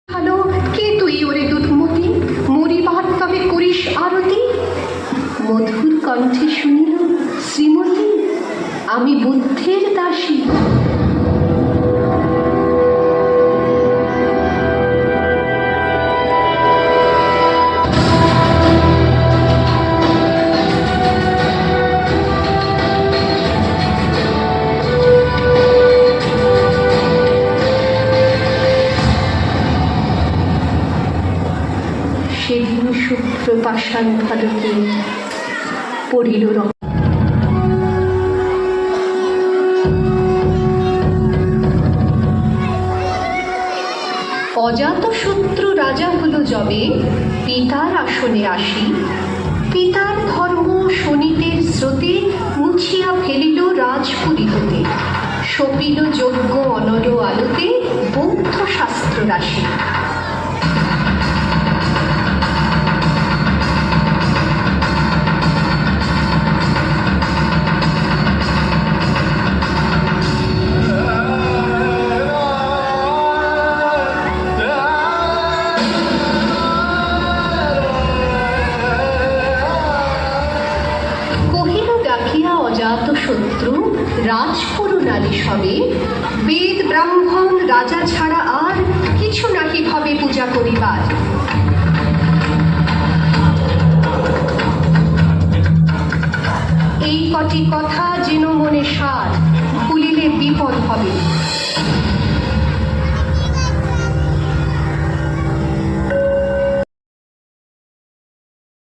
ভালো কে তুই ওরে দুধমতি, মরিবার তবে করিস আরতি। মধুর কণ্ঠে শুনিল শ্রীমতী, আমি বুদ্ধের দাসী। সেদিন শুভ্র পাষাণ ভালকে পড়িল রং। অজাতশত্রু রাজা হলো যবে, পিতার আসনে আসি। পিতার ধর্ম শোনিতের স্রোতে, মুছিয়া ফেলিল রাজপুরী হতে। সপিল যজ্ঞ অনর আলোতে, বৌদ্ধ শাস্ত্র রাশি। অজাতশত্রু রাজপুরু নারী সবে, বেদ ব্রাহ্মণ রাজা ছাড়া আর কিছু নাকি ভাবে পূজা করিবার। এই কটি কথা যেন মনে সার, ভুলিলে বিপদ হবে।